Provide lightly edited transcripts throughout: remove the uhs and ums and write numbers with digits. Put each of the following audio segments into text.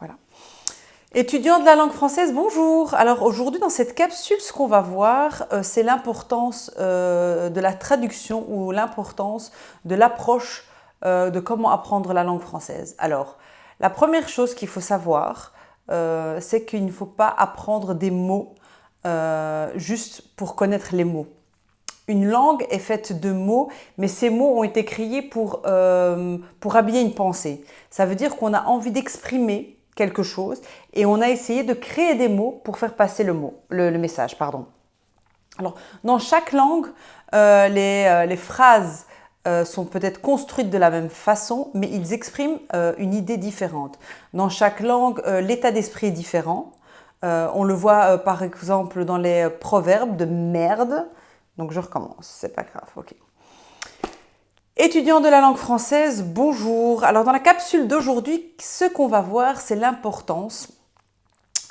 Voilà. Étudiants de la langue française, bonjour. Alors aujourd'hui dans cette capsule, ce qu'on va voir, c'est l'importance de la traduction ou l'importance de l'approche de comment apprendre la langue française. Alors, la première chose qu'il faut savoir, c'est qu'il ne faut pas apprendre des mots juste pour connaître les mots. Une langue est faite de mots, mais ces mots ont été créés pour habiller une pensée. Ça veut dire qu'on a envie d'exprimer quelque chose et on a essayé de créer des mots pour faire passer le message. Pardon. Alors, dans chaque langue, les phrases sont peut-être construites de la même façon, mais ils expriment une idée différente. Dans chaque langue, l'état d'esprit est différent. On le voit par exemple dans les proverbes de merde. Donc je recommence, c'est pas grave, ok. Étudiants de la langue française, bonjour. Alors dans la capsule d'aujourd'hui, ce qu'on va voir, c'est l'importance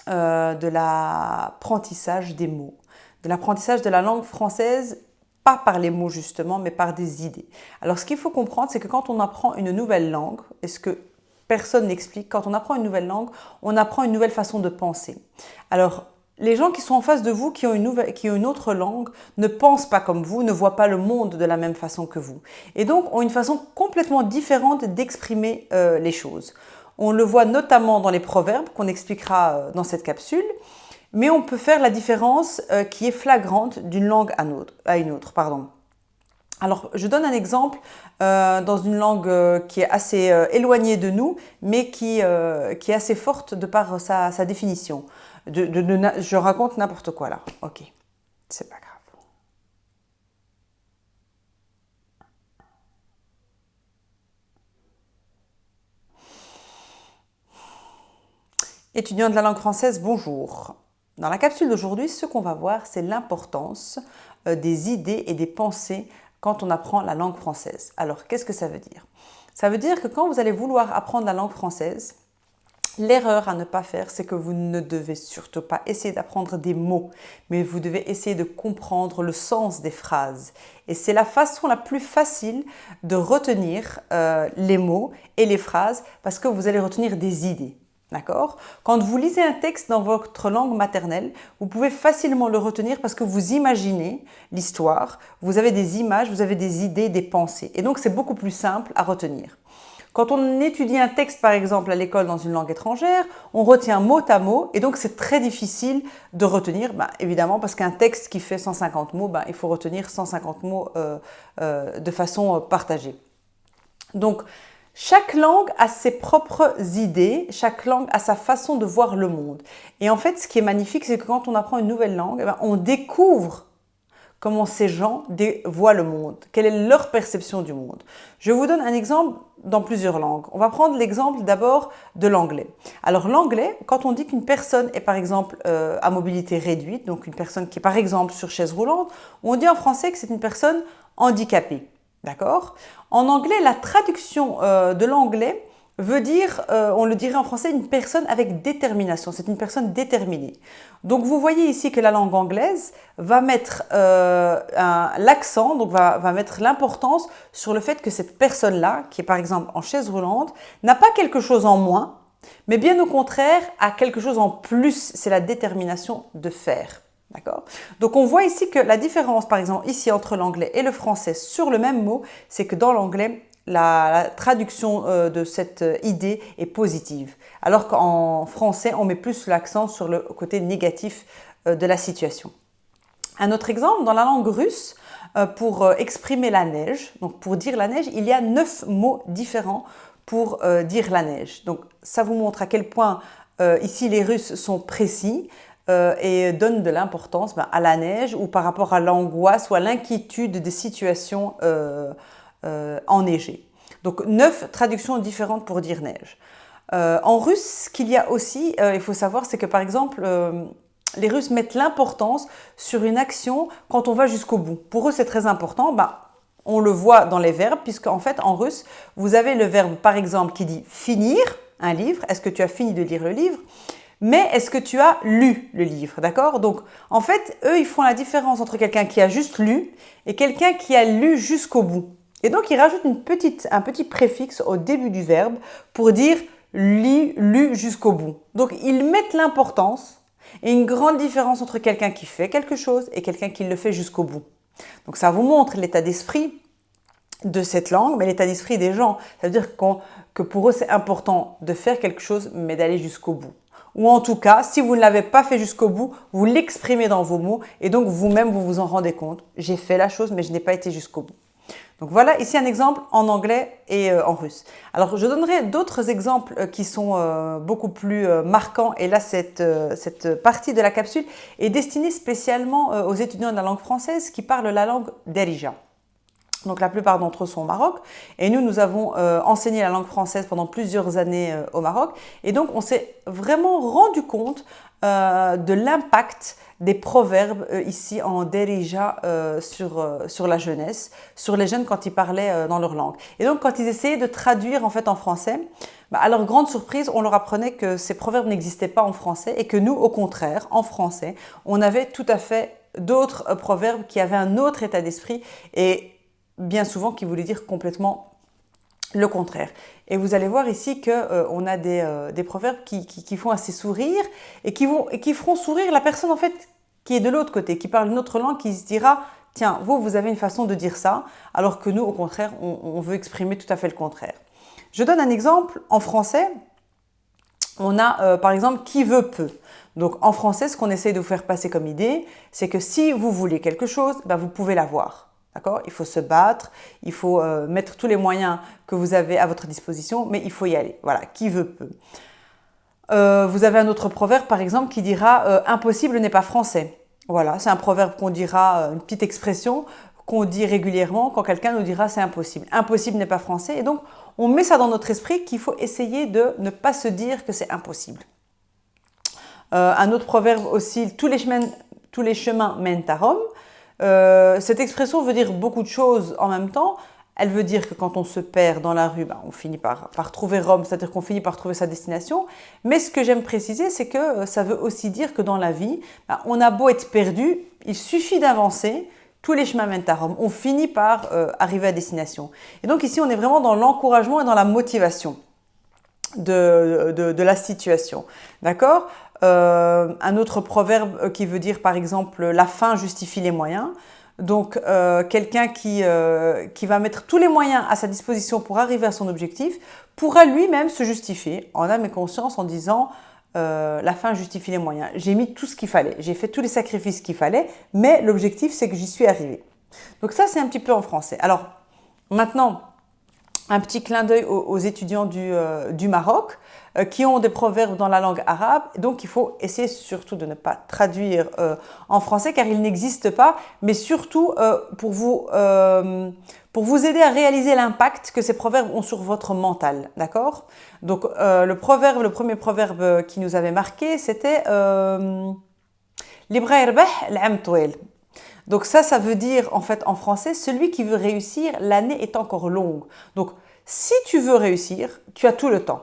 de l'apprentissage des mots, de l'apprentissage de la langue française, pas par les mots justement, mais par des idées. Alors ce qu'il faut comprendre, c'est que quand on apprend une nouvelle langue, et ce que personne n'explique, quand on apprend une nouvelle langue, on apprend une nouvelle façon de penser. Alors, les gens qui sont en face de vous, qui ont une autre langue, ne pensent pas comme vous, ne voient pas le monde de la même façon que vous. Et donc, ont une façon complètement différente d'exprimer les choses. On le voit notamment dans les proverbes, qu'on expliquera dans cette capsule, mais on peut faire la différence qui est flagrante d'une langue à une autre. Alors, je donne un exemple dans une langue qui est assez éloignée de nous, mais qui est assez forte de par sa définition. Je raconte n'importe quoi là. Ok, c'est pas grave. Étudiants de la langue française, bonjour. Dans la capsule d'aujourd'hui, ce qu'on va voir, c'est l'importance des idées et des pensées quand on apprend la langue française. Alors, qu'est-ce que ça veut dire? Ça veut dire que quand vous allez vouloir apprendre la langue française, l'erreur à ne pas faire, c'est que vous ne devez surtout pas essayer d'apprendre des mots, mais vous devez essayer de comprendre le sens des phrases. Et c'est la façon la plus facile de retenir les mots et les phrases parce que vous allez retenir des idées. D'accord? Quand vous lisez un texte dans votre langue maternelle, vous pouvez facilement le retenir parce que vous imaginez l'histoire, vous avez des images, vous avez des idées, des pensées. Et donc, c'est beaucoup plus simple à retenir. Quand on étudie un texte, par exemple, à l'école dans une langue étrangère, on retient mot à mot et donc c'est très difficile de retenir, évidemment, parce qu'un texte qui fait 150 mots, il faut retenir 150 mots de façon partagée. Donc, chaque langue a ses propres idées, chaque langue a sa façon de voir le monde. Et en fait, ce qui est magnifique, c'est que quand on apprend une nouvelle langue, on découvre comment ces gens voient le monde, quelle est leur perception du monde. Je vous donne un exemple dans plusieurs langues. On va prendre l'exemple d'abord de l'anglais. Alors l'anglais, quand on dit qu'une personne est par exemple à mobilité réduite, donc une personne qui est par exemple sur chaise roulante, on dit en français que c'est une personne handicapée. D'accord? En anglais, la traduction de l'anglais veut dire, on le dirait en français, une personne avec détermination. C'est une personne déterminée. Donc, vous voyez ici que la langue anglaise va mettre l'accent, donc va mettre l'importance sur le fait que cette personne-là, qui est par exemple en chaise roulante, n'a pas quelque chose en moins, mais bien au contraire, a quelque chose en plus. C'est la détermination de faire. D'accord? Donc, on voit ici que la différence, par exemple, ici entre l'anglais et le français sur le même mot, c'est que dans l'anglais, la traduction de cette idée est positive. Alors qu'en français, on met plus l'accent sur le côté négatif de la situation. Un autre exemple, dans la langue russe, pour exprimer la neige, donc pour dire la neige, il y a 9 mots différents pour dire la neige. Donc, ça vous montre à quel point ici les Russes sont précis et donnent de l'importance à la neige ou par rapport à l'angoisse ou à l'inquiétude des situations enneigées. Donc 9 traductions différentes pour dire neige. En russe, ce qu'il y a aussi, il faut savoir, c'est que par exemple, les Russes mettent l'importance sur une action quand on va jusqu'au bout. Pour eux, c'est très important. On le voit dans les verbes, puisque en fait, en russe, vous avez le verbe, par exemple, qui dit finir un livre. Est-ce que tu as fini de lire le livre? Mais est-ce que tu as lu le livre, d'accord? Donc, en fait, eux, ils font la différence entre quelqu'un qui a juste lu et quelqu'un qui a lu jusqu'au bout. Et donc, ils rajoutent un petit préfixe au début du verbe pour dire lu jusqu'au bout. Donc, ils mettent l'importance et une grande différence entre quelqu'un qui fait quelque chose et quelqu'un qui le fait jusqu'au bout. Donc, ça vous montre l'état d'esprit de cette langue, mais l'état d'esprit des gens. Ça veut dire que pour eux, c'est important de faire quelque chose, mais d'aller jusqu'au bout. Ou en tout cas, si vous ne l'avez pas fait jusqu'au bout, vous l'exprimez dans vos mots et donc vous-même, vous vous en rendez compte. J'ai fait la chose, mais je n'ai pas été jusqu'au bout. Donc voilà, ici un exemple en anglais et en russe. Alors je donnerai d'autres exemples qui sont beaucoup plus marquants. Et là, cette partie de la capsule est destinée spécialement aux étudiants de la langue française qui parlent la langue derija. Donc la plupart d'entre eux sont au Maroc et nous avons enseigné la langue française pendant plusieurs années au Maroc et donc on s'est vraiment rendu compte de l'impact des proverbes ici en Derija sur la jeunesse, sur les jeunes quand ils parlaient dans leur langue. Et donc quand ils essayaient de traduire en fait en français, à leur grande surprise, on leur apprenait que ces proverbes n'existaient pas en français et que nous, au contraire, en français, on avait tout à fait d'autres proverbes qui avaient un autre état d'esprit et bien souvent qui voulait dire complètement le contraire. Et vous allez voir ici qu'on a des proverbes qui font assez sourire et qui feront sourire la personne en fait qui est de l'autre côté, qui parle une autre langue, qui se dira « Tiens, vous avez une façon de dire ça », alors que nous, au contraire, on veut exprimer tout à fait le contraire. Je donne un exemple. En français, on a par exemple « qui veut peut ». Donc en français, ce qu'on essaye de vous faire passer comme idée, c'est que si vous voulez quelque chose, vous pouvez l'avoir. D'accord ? Il faut se battre, il faut mettre tous les moyens que vous avez à votre disposition, mais il faut y aller. Voilà, qui veut peut. Vous avez un autre proverbe, par exemple, qui dira « impossible n'est pas français ». Voilà, c'est un proverbe qu'on dira, une petite expression qu'on dit régulièrement quand quelqu'un nous dira « c'est impossible ». Impossible n'est pas français. Et donc, on met ça dans notre esprit qu'il faut essayer de ne pas se dire que c'est impossible. Un autre proverbe aussi, tous les chemins mènent à Rome. Cette expression veut dire beaucoup de choses en même temps. Elle veut dire que quand on se perd dans la rue, on finit par trouver Rome, c'est-à-dire qu'on finit par trouver sa destination. Mais ce que j'aime préciser, c'est que ça veut aussi dire que dans la vie, on a beau être perdu, il suffit d'avancer, tous les chemins mènent à Rome. On finit par arriver à destination. Et donc ici, on est vraiment dans l'encouragement et dans la motivation de la situation. D'accord ? Un autre proverbe qui veut dire par exemple la fin justifie les moyens. Donc quelqu'un qui va mettre tous les moyens à sa disposition pour arriver à son objectif pourra lui-même se justifier en âme et conscience en disant la fin justifie les moyens. J'ai mis tout ce qu'il fallait, j'ai fait tous les sacrifices qu'il fallait, mais l'objectif c'est que j'y suis arrivé. Donc ça c'est un petit peu en français. Alors maintenant, un petit clin d'œil aux étudiants du Maroc qui ont des proverbes dans la langue arabe. Donc, il faut essayer surtout de ne pas traduire en français car ils n'existent pas, mais surtout pour vous aider à réaliser l'impact que ces proverbes ont sur votre mental. D'accord ? Donc, le premier proverbe qui nous avait marqué, c'était « Libra irbah l'am touel ». Donc ça veut dire en fait en français, celui qui veut réussir, l'année est encore longue. Donc si tu veux réussir, tu as tout le temps.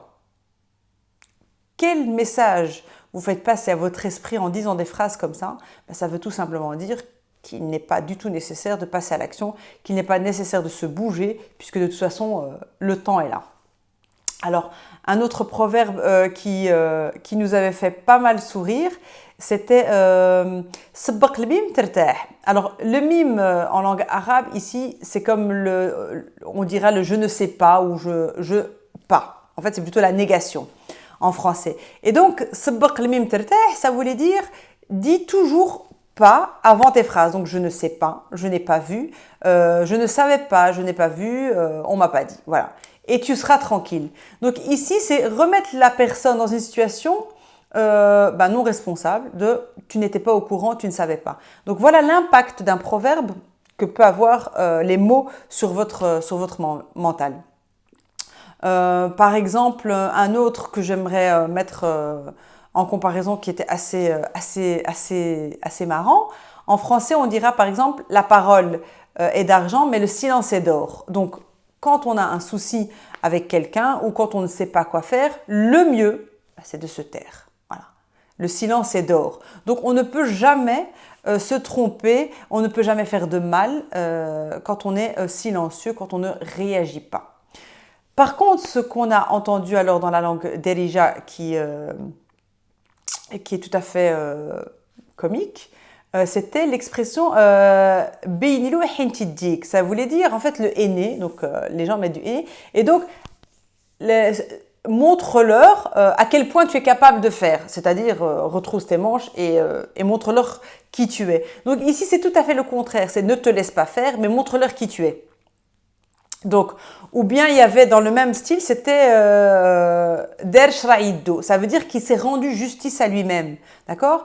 Quel message vous faites passer à votre esprit en disant des phrases comme ça ? Ça veut tout simplement dire qu'il n'est pas du tout nécessaire de passer à l'action, qu'il n'est pas nécessaire de se bouger, puisque de toute façon, le temps est là. Alors, un autre proverbe qui nous avait fait pas mal sourire, c'était Sabbaq al-mim tertah. Alors, le mime en langue arabe, ici, c'est comme on dira le je ne sais pas ou je pas. En fait, c'est plutôt la négation en français. Et donc, Sabbaq al-mim tertah, ça voulait dire dis toujours pas avant tes phrases. Donc, je ne sais pas, je n'ai pas vu, je ne savais pas, je n'ai pas vu, on m'a pas dit. Voilà. Et tu seras tranquille. Donc ici, c'est remettre la personne dans une situation non responsable de tu n'étais pas au courant, tu ne savais pas. Donc voilà l'impact d'un proverbe que peut avoir les mots sur votre mental. Par exemple, un autre que j'aimerais mettre en comparaison qui était assez marrant. En français, on dira par exemple la parole est d'argent, mais le silence est d'or. Donc quand on a un souci avec quelqu'un ou quand on ne sait pas quoi faire, le mieux, c'est de se taire. Voilà. Le silence est d'or. Donc, on ne peut jamais se tromper, on ne peut jamais faire de mal quand on est silencieux, quand on ne réagit pas. Par contre, ce qu'on a entendu alors dans la langue Derija qui est tout à fait comique, c'était l'expression Beinilou et Hintiddik. Ça voulait dire en fait le henné, donc les gens mettent du henné, et donc montre-leur à quel point tu es capable de faire, c'est-à-dire retrousse tes manches et montre-leur qui tu es. Donc ici c'est tout à fait le contraire, c'est ne te laisse pas faire, mais montre-leur qui tu es. Donc, ou bien il y avait dans le même style, c'était Der Shraïdo, ça veut dire qu'il s'est rendu justice à lui-même, d'accord?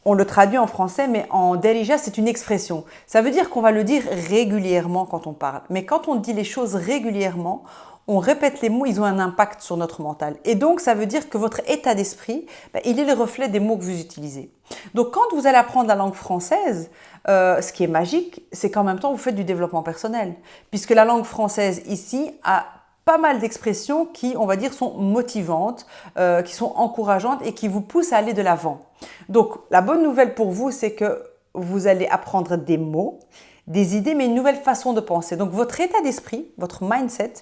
On le traduit en français, mais en Derija, c'est une expression. Ça veut dire qu'on va le dire régulièrement quand on parle. Mais quand on dit les choses régulièrement, on répète les mots, ils ont un impact sur notre mental. Et donc, ça veut dire que votre état d'esprit, il est le reflet des mots que vous utilisez. Donc, quand vous allez apprendre la langue française, ce qui est magique, c'est qu'en même temps, vous faites du développement personnel. Puisque la langue française, ici, a pas mal d'expressions qui, on va dire, sont motivantes, qui sont encourageantes et qui vous poussent à aller de l'avant. Donc, la bonne nouvelle pour vous, c'est que vous allez apprendre des mots, des idées, mais une nouvelle façon de penser. Donc, votre état d'esprit, votre mindset,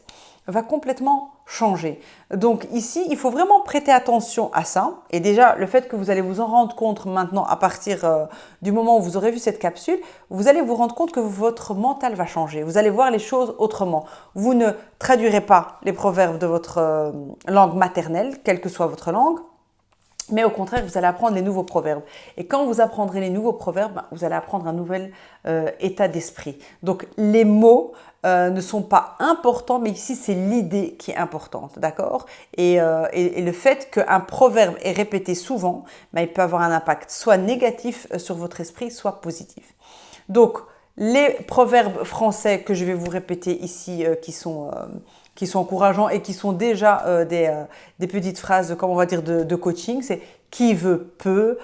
va complètement changer. Donc ici, il faut vraiment prêter attention à ça. Et déjà, le fait que vous allez vous en rendre compte maintenant à partir du moment où vous aurez vu cette capsule, vous allez vous rendre compte que votre mental va changer. Vous allez voir les choses autrement. Vous ne traduirez pas les proverbes de votre langue maternelle, quelle que soit votre langue. Mais au contraire, vous allez apprendre les nouveaux proverbes. Et quand vous apprendrez les nouveaux proverbes, vous allez apprendre un nouvel état d'esprit. Donc les mots ne sont pas importants, mais ici c'est l'idée qui est importante, d'accord? Et le fait qu'un proverbe est répété souvent, il peut avoir un impact soit négatif sur votre esprit, soit positif. Donc les proverbes français que je vais vous répéter ici, qui sont encourageants et qui sont déjà des petites phrases, comme on va dire, de coaching, c'est qui veut peut,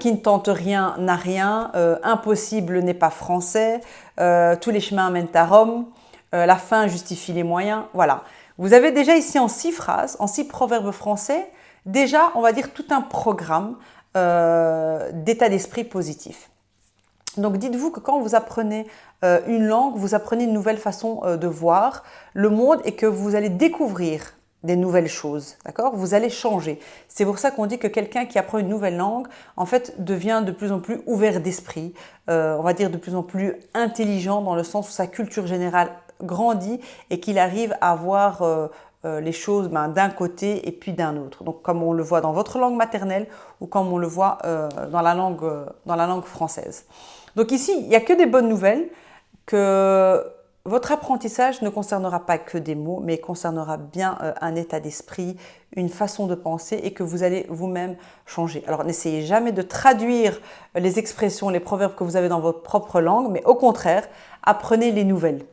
qui ne tente rien n'a rien, impossible n'est pas français, tous les chemins mènent à Rome, la fin justifie les moyens, voilà. Vous avez déjà ici en 6 phrases, en 6 proverbes français, déjà on va dire tout un programme d'état d'esprit positif. Donc dites-vous que quand vous apprenez une langue, vous apprenez une nouvelle façon de voir le monde et que vous allez découvrir des nouvelles choses, d'accord? Vous allez changer. C'est pour ça qu'on dit que quelqu'un qui apprend une nouvelle langue, en fait, devient de plus en plus ouvert d'esprit, on va dire de plus en plus intelligent dans le sens où sa culture générale grandit et qu'il arrive à voir les choses d'un côté et puis d'un autre. Donc comme on le voit dans votre langue maternelle ou comme on le voit dans la langue française. Donc ici, il n'y a que des bonnes nouvelles, que votre apprentissage ne concernera pas que des mots, mais concernera bien un état d'esprit, une façon de penser et que vous allez vous-même changer. Alors n'essayez jamais de traduire les expressions, les proverbes que vous avez dans votre propre langue, mais au contraire, apprenez les nouvelles.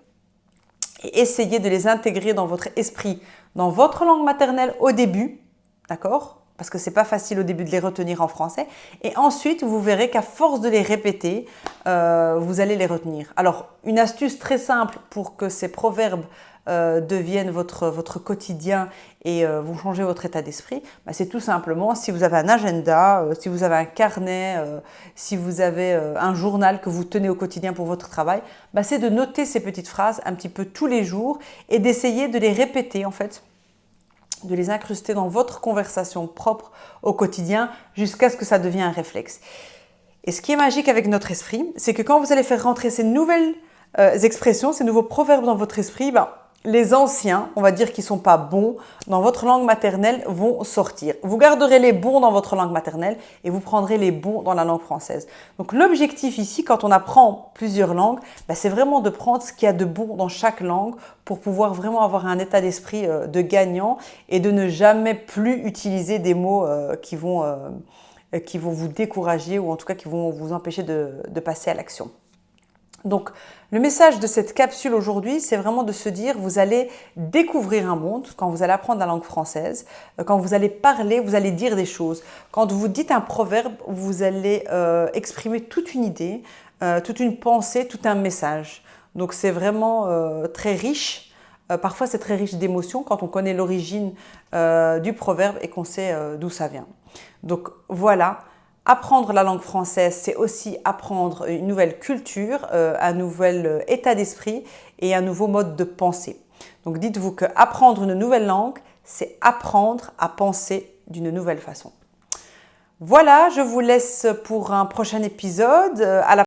Et essayez de les intégrer dans votre esprit, dans votre langue maternelle au début, d'accord ? Parce que c'est pas facile au début de les retenir en français. Et ensuite, vous verrez qu'à force de les répéter, vous allez les retenir. Alors, une astuce très simple pour que ces proverbes deviennent votre quotidien et vont changer votre état d'esprit, c'est tout simplement si vous avez un agenda, si vous avez un carnet, si vous avez un journal que vous tenez au quotidien pour votre travail, c'est de noter ces petites phrases un petit peu tous les jours et d'essayer de les répéter en fait, de les incruster dans votre conversation propre au quotidien jusqu'à ce que ça devienne un réflexe. Et ce qui est magique avec notre esprit, c'est que quand vous allez faire rentrer ces nouvelles expressions, ces nouveaux proverbes dans votre esprit, les anciens, on va dire qui ne sont pas bons dans votre langue maternelle, vont sortir. Vous garderez les bons dans votre langue maternelle et vous prendrez les bons dans la langue française. Donc l'objectif ici, quand on apprend plusieurs langues, c'est vraiment de prendre ce qu'il y a de bon dans chaque langue pour pouvoir vraiment avoir un état d'esprit de gagnant et de ne jamais plus utiliser des mots qui vont vous décourager ou en tout cas qui vont vous empêcher de passer à l'action. Donc, le message de cette capsule aujourd'hui, c'est vraiment de se dire, vous allez découvrir un monde quand vous allez apprendre la langue française, quand vous allez parler, vous allez dire des choses. Quand vous dites un proverbe, vous allez exprimer toute une idée, toute une pensée, tout un message. Donc, c'est vraiment très riche. Parfois, c'est très riche d'émotions quand on connaît l'origine du proverbe et qu'on sait d'où ça vient. Donc, voilà. Apprendre la langue française, c'est aussi apprendre une nouvelle culture, un nouvel état d'esprit et un nouveau mode de pensée. Donc dites-vous que apprendre une nouvelle langue, c'est apprendre à penser d'une nouvelle façon. Voilà, je vous laisse pour un prochain épisode. À la